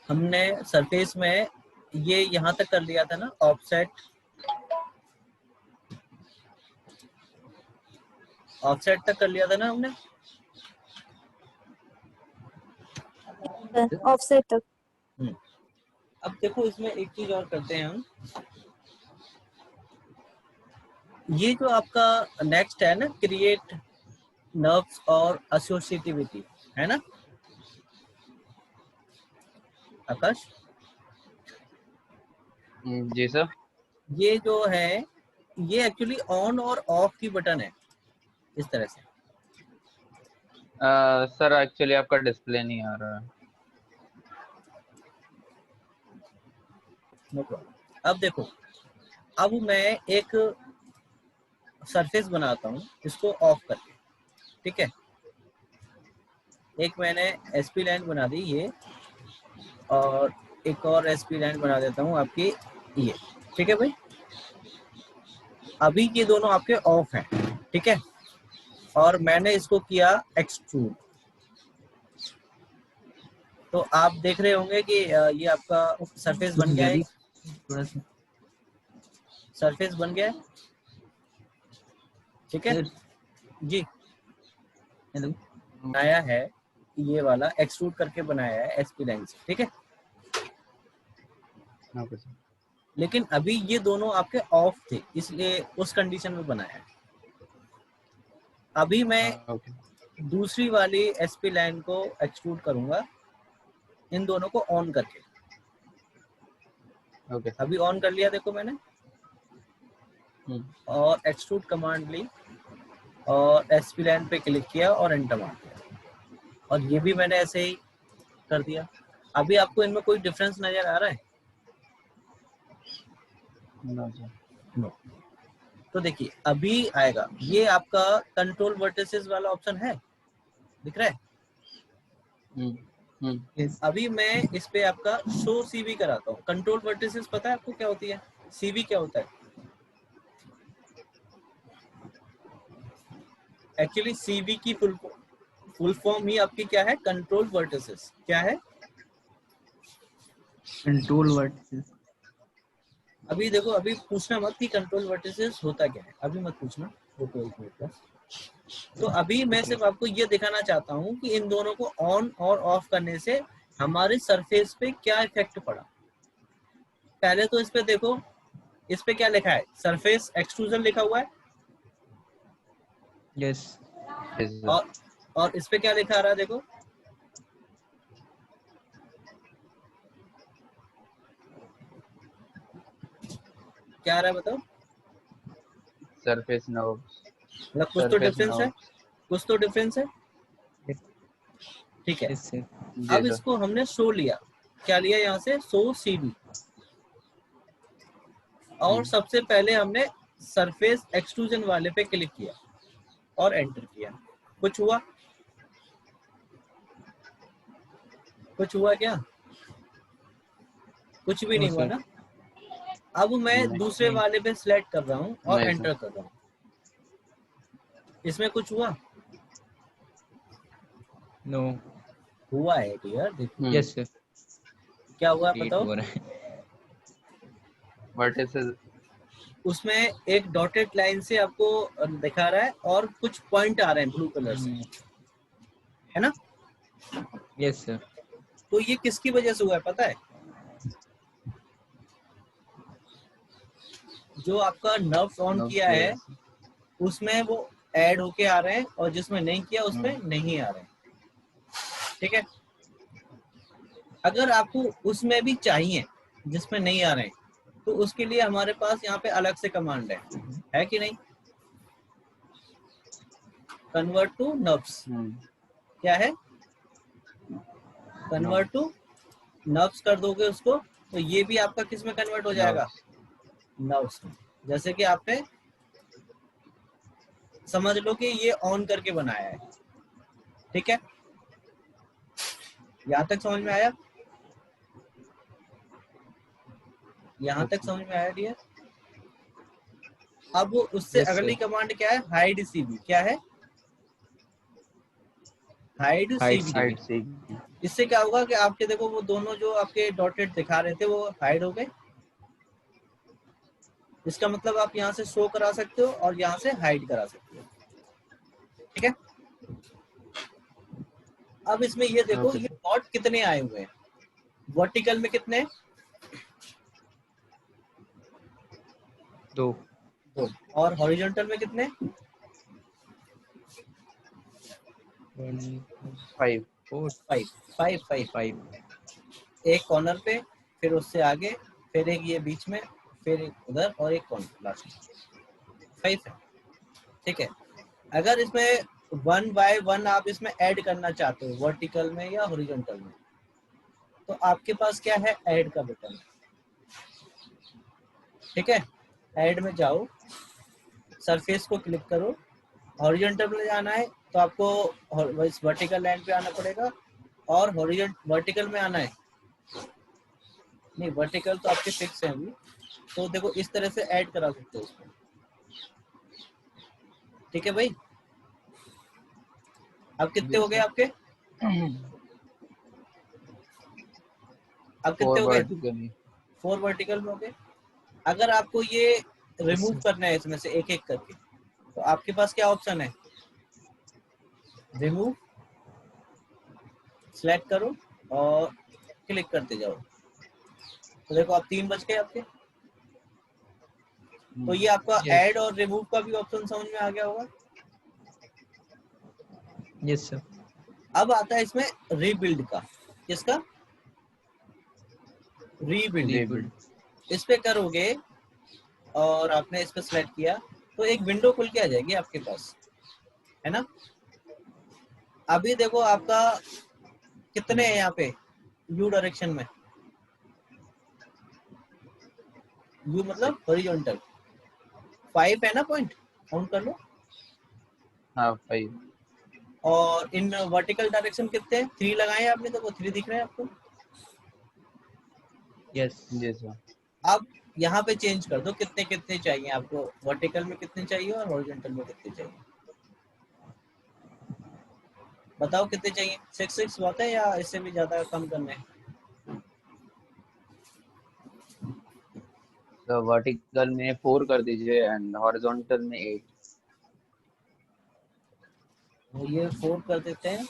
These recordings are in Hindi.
हमने सरफेस में ये यहाँ तक कर लिया था ना, ऑफसेट तक कर लिया था ना हमने, ऑफसेट तक। अब देखो इसमें एक चीज और करते हैं हम, ये जो आपका नेक्स्ट है ना, क्रिएट नर्व्स और एसोसिएटिविटी, है ना आकाश? जी सर। ये जो है ये एक्चुअली ऑन और ऑफ की बटन है, इस तरह से। सर एक्चुअली आपका डिस्प्ले नहीं आ रहा है। अब देखो, अब मैं एक सरफेस बनाता हूँ इसको ऑफ करके, ठीक है। एक मैंने एसपी लाइन बना दी ये, और एक और एसपी लाइन बना देता हूँ आपकी ये, ठीक है भाई। अभी ये दोनों आपके ऑफ हैं, ठीक है, और मैंने इसको किया एक्सट्रूड। तो आप देख रहे होंगे कि ये आपका सरफेस बन गया है, सरफेस बन गया है, ठीक है जी। बनाया है ये वाला, एक्सट्रूड करके बनाया है एसपी लाइन से, ठीक है। लेकिन अभी ये दोनों आपके ऑफ थे, इसलिए उस कंडीशन में बनाया है। अभी मैं दूसरी वाली एसपी लाइन को एक्सट्रूड करूंगा इन दोनों को ऑन करके। अभी ऑन कर लिया देखो मैंने, और एक्सट्रूड कमांड ली और एसपी लाइन पे क्लिक किया और एंटर मार दिया, और ये भी मैंने ऐसे ही कर दिया। अभी आपको इनमें कोई डिफरेंस नजर आ रहा है? नो। तो देखिए अभी आएगा, ये आपका कंट्रोल वर्टिसेस वाला ऑप्शन है, दिख रहा है? अभी मैं इस पे आपका शो सीवी कराता हूँ। कंट्रोल वर्टिसेस पता है आपको क्या होती है? सीवी क्या होता है? एक्चुअली सीवी की फुल फॉर्म ही आपकी क्या है? Control vertices. क्या है? Control vertices. अभी देखो, अभी पूछना मत कि कंट्रोल वर्टिसेस होता क्या है, अभी मत पूछना, रुको एक मिनट का। तो अभी मैं सिर्फ आपको ये दिखाना चाहता हूँ कि इन दोनों को ऑन और ऑफ करने से हमारे सरफेस पे क्या इफेक्ट पड़ा। पहले तो इस पे देखो, इस पे क्या लिखा है? सरफेस एक्सट्रूजन लिखा हुआ है। यस। और इस पे क्या लिखा आ रहा है? देखो, क्या आ रहा है बताओ? Surface nerves. मतलब कुछ तो डिफरेंस है, कुछ तो डिफरेंस है, ठीक है। अब इसको हमने शो लिया, क्या लिया यहाँ से? Show CV. और सबसे पहले हमने सरफेस एक्सट्रूजन वाले पे क्लिक किया और एंटर किया। कुछ हुआ? कुछ हुआ क्या? कुछ भी नहीं हुआ ना। अब मैं दूसरे वाले पे सिलेक्ट कर रहा हूँ और एंटर कर रहा हूँ। इसमें कुछ हुआ? नो। हुआ है डियर, देखो। Yes sir. क्या हुआ बताओ? वर्टिसेस उसमें एक डॉटेड लाइन से आपको दिखा रहा है और कुछ पॉइंट आ रहे हैं ब्लू कलर से, है ना? Yes sir. तो ये किसकी वजह से हुआ है पता है? जो आपका नर्व्स ऑन किया है उसमें वो ऐड होके आ रहे हैं, और जिसमें नहीं किया उसमें नहीं आ रहे हैं, ठीक है। अगर आपको उसमें भी चाहिए जिसमें नहीं आ रहे हैं, तो उसके लिए हमारे पास यहाँ पे अलग से कमांड है कि नहीं? Convert two nerves. क्या है? कन्वर्ट टू नर्व्स कर दोगे उसको, तो ये भी आपका किस में कन्वर्ट हो जाएगा? नर्व्स में। जैसे कि आपने समझ लो कि ये ऑन करके बनाया है, ठीक है। यहाँ तक समझ में आया? यहाँ तक समझ में आया डियर? अब उससे अगली कमांड क्या है? Hide CV. क्या है? Hide Hide CB। हाइड से इससे क्या होगा कि आपके देखो वो दोनों जो आपके डॉटेड दिखा रहे थे वो हाइड हो गए। इसका मतलब आप यहाँ से शो करा सकते हो और यहाँ से हाइड करा सकते हो। ठीक है, अब इसमें ये देखो ओके ये डॉट कितने आए हुए हैं, वर्टिकल में कितने, 2 दो, और हॉरिजॉन्टल में कितने, 1 5 4 फाइव फाइव फाइव 5 एक कॉर्नर पे, फिर उससे आगे, फिर एक ये बीच में, फिर एक उधर और एक कॉर्नर लास्ट में, 5 है। ठीक है, अगर इसमें 1 बाय 1 आप इसमें ऐड करना चाहते हो वर्टिकल में या हॉरिजॉन्टल में, तो आपके पास क्या है, ऐड का बटन। ठीक है, ऐड में जाओ, सरफेस को क्लिक करो, हॉरिजॉन्टल में जाना है तो आपको इस वर्टिकल लाइन पे आना पड़ेगा, और वर्टिकल में आना है, नहीं वर्टिकल तो आपके फिक्स है अभी, तो देखो इस तरह से ऐड करा सकते हो उसको। ठीक है भाई, अब कितने हो गए आपके, अब कितने 4 हो गए, वर्टिकली 4 वर्टिकल में हो गए। अगर आपको ये रिमूव करना है इसमें से एक एक करके, तो आपके पास क्या ऑप्शन है, रिमूव, सिलेक्ट करो और क्लिक करते जाओ। तो देखो अब 3 बच गए आपके। तो ये आपका Yes. ऐड और रिमूव का भी ऑप्शन समझ में आ गया होगा। Yes sir. अब आता है इसमें रीबिल्ड का, किसका, रीबिल्ड। Rebuild. इस पे करोगे और आपने इस पे सिलेक्ट किया तो एक विंडो खुल के आ जाएगी आपके पास, है ना। अभी देखो आपका कितने हैं यहाँ पे, यू डायरेक्शन में, यू मतलब हॉरिजॉन्टल, 5 है ना पॉइंट, काउंट कर लो। हाँ 5 और इन वर्टिकल डायरेक्शन कितने, 3 लगाए हैं आपने, देखो 3 दिख रहे हैं आपको। Yes. जी सर अब यहाँ पे चेंज कर दो कितने कितने चाहिए आपको, वर्टिकल में कितने चाहिए और हॉरिजॉन्टल में कितने चाहिए, बताओ कितने चाहिए। 6 बहुत है या इससे भी ज्यादा कम करना है, तो वर्टिकल में 4 कर दीजिए एंड हॉरिजॉन्टल में 8 तो ये 4 कर देते हैं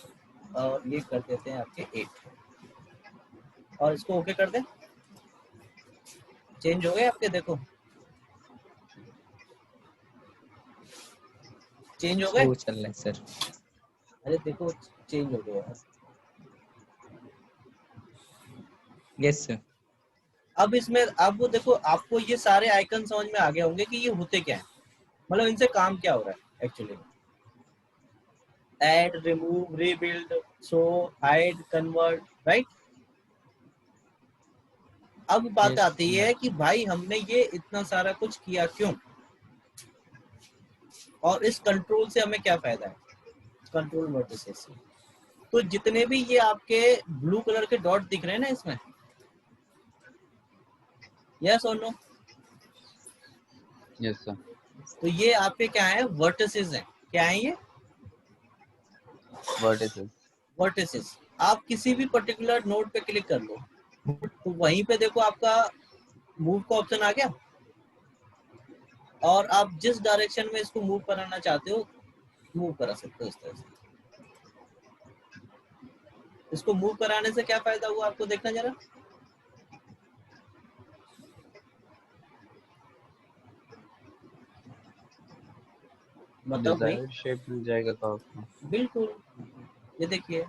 और ये कर देते हैं आपके 8, और इसको ओके कर दें। चेंज हो गए आपके, देखो चेंज हो गए, Slow चल रहा है सर. अरे देखो चेंज हो गए यार। Yes sir. अब इसमें अब वो देखो आपको ये सारे आइकन समझ में आ गए होंगे कि ये होते क्या है, मतलब इनसे काम क्या हो रहा है actually. Add, remove, rebuild, show, hide, convert, right. अब बात Yes. आती है कि भाई हमने ये इतना सारा कुछ किया क्यों, और इस कंट्रोल से हमें क्या फायदा है, कंट्रोल वर्टिसेस से। तो जितने भी ये आपके ब्लू कलर के डॉट दिख रहे हैं ना इसमें, यस और नो, यस सर तो ये आपके क्या है, वर्टिसेस हैं। क्या है ये, वर्टिसेस वर्टिसेस। आप किसी भी पर्टिकुलर नोड पे क्लिक कर लो तो वहीं पे देखो आपका मूव का ऑप्शन आ गया, और आप जिस डायरेक्शन में इसको मूव कराना चाहते हो मूव करा सकते हो इस तरह से। इसको मूव कराने से क्या फायदा हुआ आपको, देखना जरा, बताओ भाई। डिजायर्ड शेप मिल जाएगा तो आपको। बिल्कुल, ये देखिए,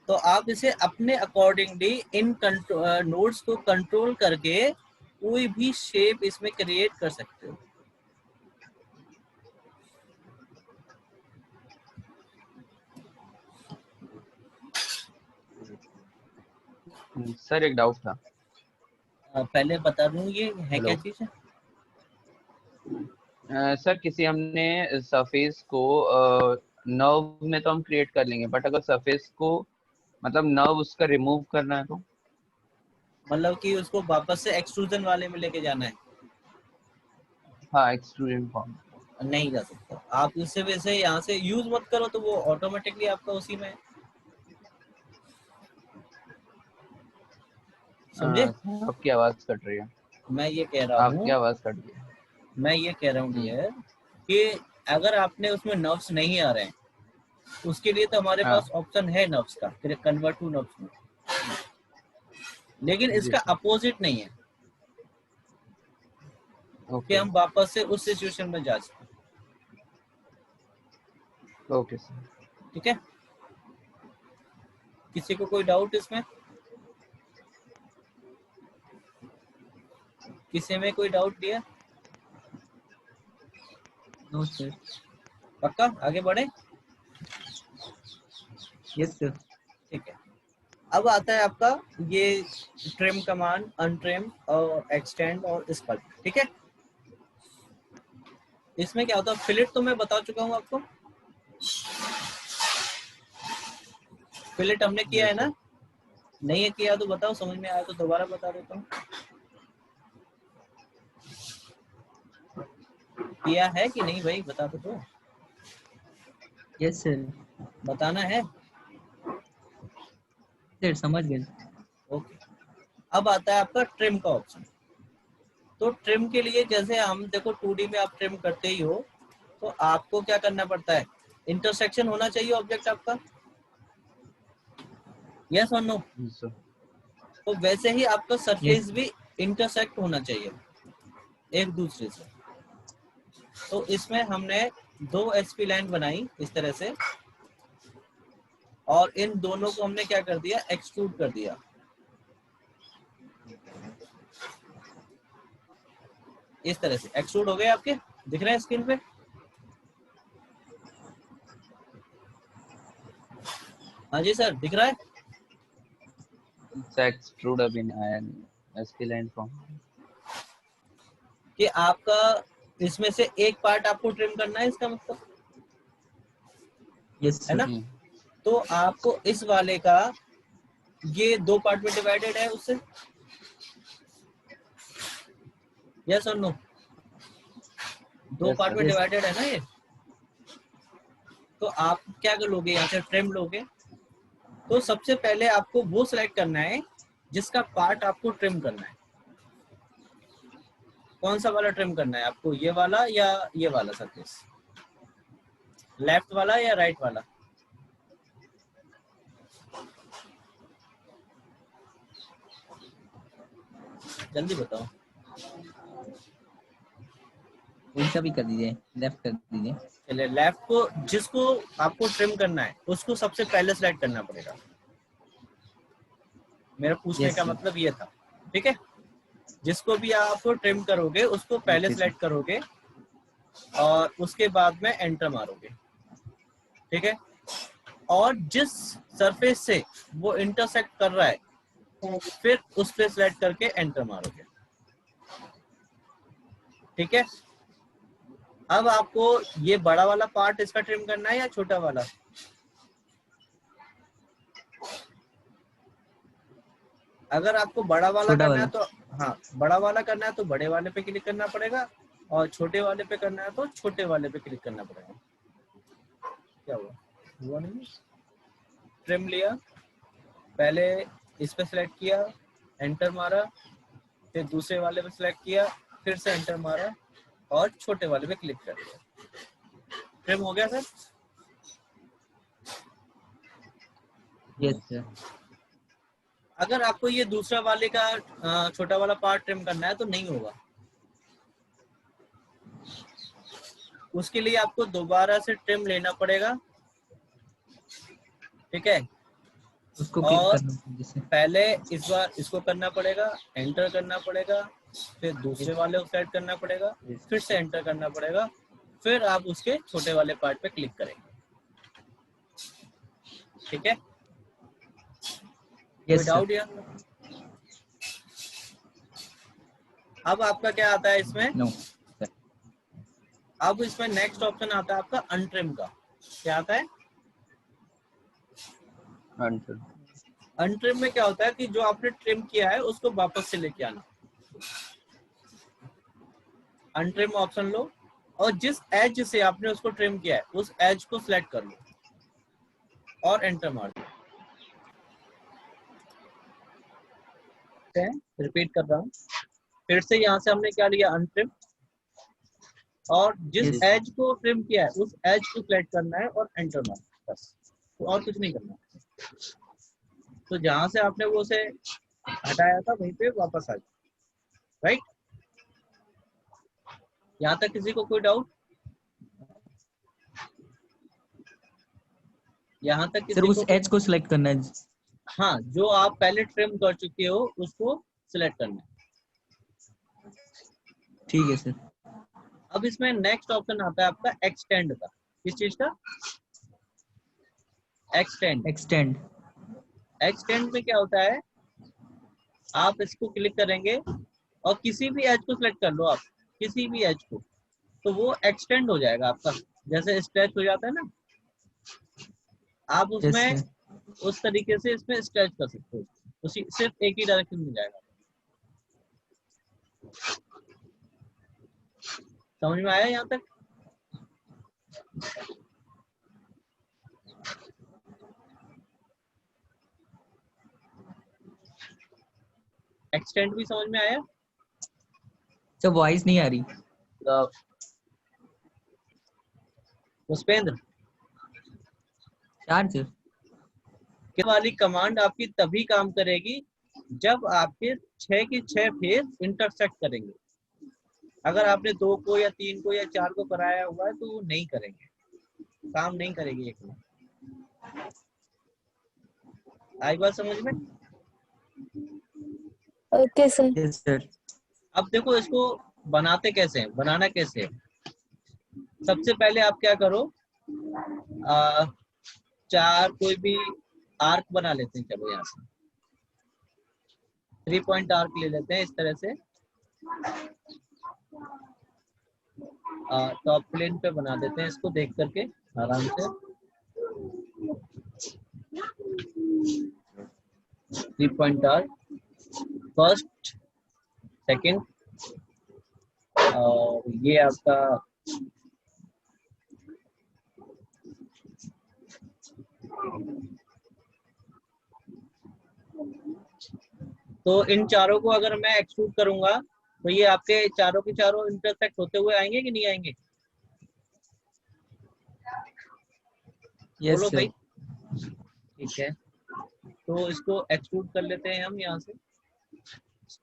तो आप इसे अपने अकॉर्डिंगली इन नोड्स को कंट्रोल करके कोई भी शेप इसमें क्रिएट कर सकते हो। सर एक डाउट था। पहले बता दूं ये है क्या हेलो चीज है। सर किसी हमने सरफेस को नर्व में तो हम क्रिएट कर लेंगे, बट अगर सरफेस को मतलब नर्व उसका रिमूव करना है तो। मतलब कि उसको वापस से एक्सट्रूजन वाले में लेके जाना है। हाँ एक्सट्रूजन फॉर्म। नहीं जा सकता। आप इससे वैसे यहाँ से यूज मत करो तो वो ऑटोमेटिकली आपका उसी में है। समझे? आपकी आवाज कट रही है। मैं ये कह रहा आपकी हूँ आवाज कट गई है। मैं ये कह रहा हूँ डियर कि अगर आपने उसमें नर्व्स नहीं आ रहे हैं, उसके लिए तो हमारे हाँ पास ऑप्शन है नर्व्स का, कन्वर्ट टू नर्व्स में, लेकिन जी इसका सर। अपोजिट नहीं है कि ओके हम वापस से उस सिचुएशन में जा सकें। Okay sir. ठीक है, किसी को कोई डाउट इसमें? किसी में कोई डाउट दिया? No sir. पक्का आगे बढ़े? Yes sir. ठीक है, अब आता है आपका ये ट्रिम कमांड, अनट्रिम और एक्सटेंड और स्कल्प। ठीक है, इसमें क्या होता है, फिलेट तो मैं बता चुका हूँ आपको, फिलेट हमने किया है यस ना? सर। नहीं है किया तो बताओ, समझ में आया तो दोबारा बता देता हूँ। किया है कि नहीं भाई, बता दो। Yes sir. बताना है। सर समझ गए। ओके, अब आता है आपका ट्रिम का ऑप्शन। तो ट्रिम के लिए जैसे हम देखो 2D में आप ट्रिम करते ही हो, तो आपको क्या करना पड़ता है, इंटरसेक्शन होना चाहिए ऑब्जेक्ट आपका, यस और नो? सर तो वैसे ही आपका यस। सरफेस भी इंटरसेक्ट होना चाहिए एक दूसरे से। तो इसमें हमने दो एसपी लाइन बनाई इस तरह से, और इन दोनों को हमने क्या कर दिया, एक्सट्रूड कर दिया। इस तरह से एक्सट्रूड हो गए, आपके दिख रहे हैं स्क्रीन पे? हाँ जी सर, दिख रहा है एक्सट्रूड अभी नहीं आया नहीं एसपी लाइन फॉर्म। कि आपका इसमें से एक पार्ट आपको ट्रिम करना है, इसका मतलब यस है सर। ना? तो आपको इस वाले का ये दो पार्ट में डिवाइडेड है उससे, यस और नो? दो यस पार्ट सर। में यस। डिवाइडेड है ना ये। तो आप क्या कर लोगे, यहाँ से ट्रिम लोगे, तो सबसे पहले आपको वो सिलेक्ट करना है जिसका पार्ट आपको ट्रिम करना है। कौन सा वाला ट्रिम करना है आपको, ये वाला या ये वाला सरफेस, लेफ्ट वाला या राइट वाला? जल्दी बताओ। कोई सा भी कर दीजिए, लेफ्ट कर दीजिए। चलिए, लेफ्ट को, जिसको आपको ट्रिम करना है उसको सबसे पहले सिलेक्ट करना पड़ेगा, मेरा पूछने यस का सर। मतलब ये था। ठीक है, जिसको भी आप ट्रिम करोगे उसको पहले ओके सर। सिलेक्ट करोगे और उसके बाद में एंटर मारोगे। ठीक है, और जिस सरफेस से वो इंटरसेक्ट कर रहा है फिर उस पे सिलेक्ट करके एंटर मारोगे। ठीक है, अब आपको ये बड़ा वाला पार्ट इसका ट्रिम करना है या छोटा वाला? अगर आपको बड़ा वाला छोटा करना है वाला। तो, हाँ बड़ा वाला करना है तो बड़े वाले पे क्लिक करना पड़ेगा, और छोटे वाले पे करना है तो छोटे वाले पे क्लिक करना पड़ेगा। क्या हुआ, हुआ नहीं? ट्रिम लिया, पहले इस पे सिलेक्ट किया, एंटर मारा, फिर दूसरे वाले पे सिलेक्ट किया, फिर से एंटर मारा और छोटे वाले पे क्लिक कर दिया। ट्रिम हो गया सर? Yes sir. अगर आपको ये दूसरा वाले का छोटा वाला पार्ट ट्रिम करना है तो नहीं होगा, उसके लिए आपको दोबारा से ट्रिम लेना पड़ेगा। ठीक है, उसको क्लिक और करना जैसे। पहले इस बार इसको करना पड़ेगा, एंटर करना पड़ेगा, फिर दूसरे यस। वाले को सेलेक्ट करना पड़ेगा, यस। फिर से एंटर करना पड़ेगा, फिर आप उसके छोटे वाले पार्ट पे क्लिक करेंगे। ठीक है, कोई यस सर। डाउट या? अब आपका क्या आता है इसमें, नो। अब इसमें नेक्स्ट ऑप्शन आता है आपका अनट्रिम का। क्या आता है अंडर। अनट्रिम में? क्या होता है कि जो आपने ट्रिम किया है उसको वापस से लेके आना। अनट्रिम ऑप्शन लो, और जिस एज से आपने उसको ट्रिम किया है उस एज को सिलेक्ट कर लो और एंटर मार दो। रिपीट कर रहा हूँ फिर से, यहाँ से हमने क्या लिया, अनट्रिम, और जिस Yes. एज को ट्रिम किया है उस एज को सिलेक्ट करना है और एंटर मारना, बस, तो और कुछ नहीं करना। तो जहां से आपने वो से हटाया था वहीं पे वापस आ जाए, राइट। यहाँ तक किसी को कोई डाउट? यहाँ तक सर किसी उस को? एज को सिलेक्ट करना है। हाँ, जो आप पहले ट्रिम कर चुके हो उसको सिलेक्ट करना है। ठीक है सर। अब इसमें नेक्स्ट ऑप्शन आता है आपका एक्सटेंड का। किस चीज का? एक्सटेंड। एक्सटेंड। एक्सटेंड में क्या होता है, आप इसको क्लिक करेंगे और किसी भी एज को सिलेक्ट कर लो आप, किसी भी एज को, तो वो एक्सटेंड हो जाएगा आपका, जैसे स्ट्रेच हो जाता है ना, आप यस उसमें सर। उस तरीके से इसमें स्ट्रेच कर सकते हो, उसी सिर्फ एक ही डायरेक्शन में जाएगा। समझ में आया यहाँ तक? एक्सटेंड भी समझ में आया? सर वॉइस नहीं आ रही। पुष्पेंद्र, चार सर। ये वाली कमांड आपकी तभी काम करेगी जब आपके 6 के 6 फेस इंटरसेक्ट करेंगे। अगर आपने 2 को या 3 को या 4 को कराया हुआ है तो वो नहीं करेंगे, काम नहीं करेगी एक में। आई बात समझ में? Okay sir. Yes sir. अब देखो इसको बनाते कैसे हैं, बनाना कैसे है। सबसे पहले आप क्या करो, 4 कोई भी आर्क बना लेते हैं। चलो यहाँ से 3 पॉइंट आर्क ले लेते हैं इस तरह से, टॉप प्लेन पे बना देते हैं इसको, देख करके आराम से। 3 पॉइंट आर्क, फर्स्ट, सेकंड, और ये आपका तो इन चारों को अगर मैं एक्सट्रूड करूंगा तो ये आपके चारों के चारों इंटरसेक्ट होते हुए आएंगे कि नहीं आएंगे? यस बोलो सर। भाई। ठीक है, तो इसको एक्सट्रूड कर लेते हैं हम यहाँ से,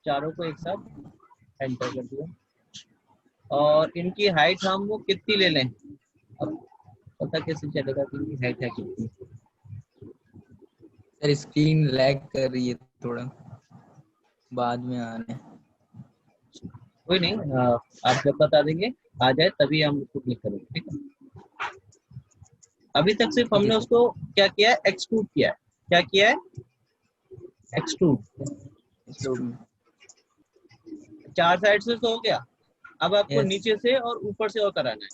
चारों को एक साथ एंटर कर दिया, और इनकी हाइट हम वो कितनी ले लें? अब पता कैसे चलेगा कि इनकी हाइट है कितनी? सर स्क्रीन लैग कर रही है थोड़ा, बाद में आने। कोई नहीं, आप जब बता देंगे आ जाए तभी हम उसको क्लिक करेंगे, ठीक है। अभी तक सिर्फ हमने उसको क्या किया है, एक्सट्रूड किया है। क्या किया है? एक्सट्रूड। 4 साइड से तो हो गया, अब आपको Yes. नीचे से और ऊपर से और कराना है।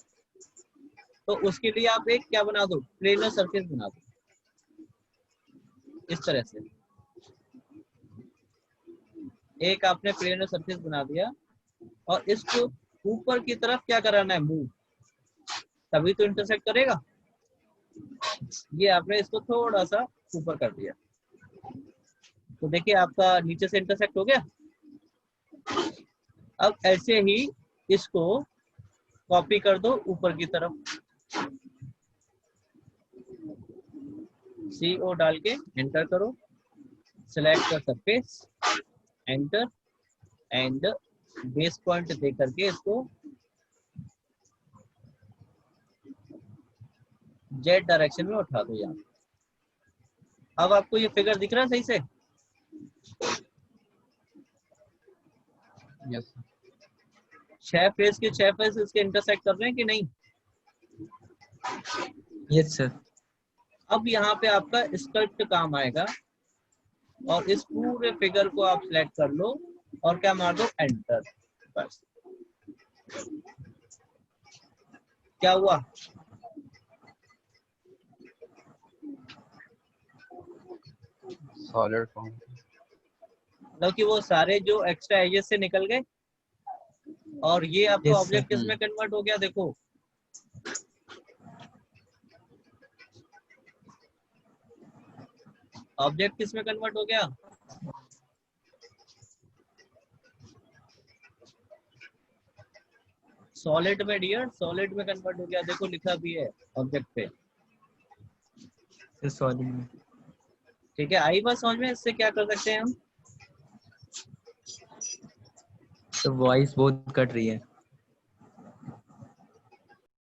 तो उसके लिए आप एक क्या बना दो, प्लेनर सरफेस बना दो इस तरह से। एक आपने प्लेनर सरफेस बना दिया और इसको ऊपर की तरफ क्या कराना है, मूव, तभी तो इंटरसेक्ट करेगा। ये आपने इसको थोड़ा सा ऊपर कर दिया, तो देखिए आपका नीचे से इंटरसेक्ट हो गया। अब ऐसे ही इसको कॉपी कर दो ऊपर की तरफ, CO डाल के एंटर करो, सिलेक्ट कर surface, enter, and base point दे करके इसको जेड डायरेक्शन में उठा दो यहाँ। अब आपको ये फिगर दिख रहा है सही से? यस 6 फेस के 6 फेस इसके इंटरसेक्ट कर रहे हैं कि नहीं? Yes sir. अब यहाँ पे आपका स्कल्प्ट काम आएगा, और इस पूरे फिगर को आप सिलेक्ट कर लो और क्या मार दो, एंटर, बस। क्या हुआ? Solid form. मतलब कि वो सारे जो एक्स्ट्रा एजेस से निकल गए। और ये आपका Yes, ऑब्जेक्ट sir. किस में कन्वर्ट हो गया देखो, ऑब्जेक्ट किस में कन्वर्ट हो गया, सॉलिड में डियर, सॉलिड में कन्वर्ट हो गया, देखो लिखा भी है ऑब्जेक्ट पे। सॉरी, ठीक है, आई बात समझ में? इससे क्या कर सकते हैं हम? तो वॉइस बहुत कट रही है।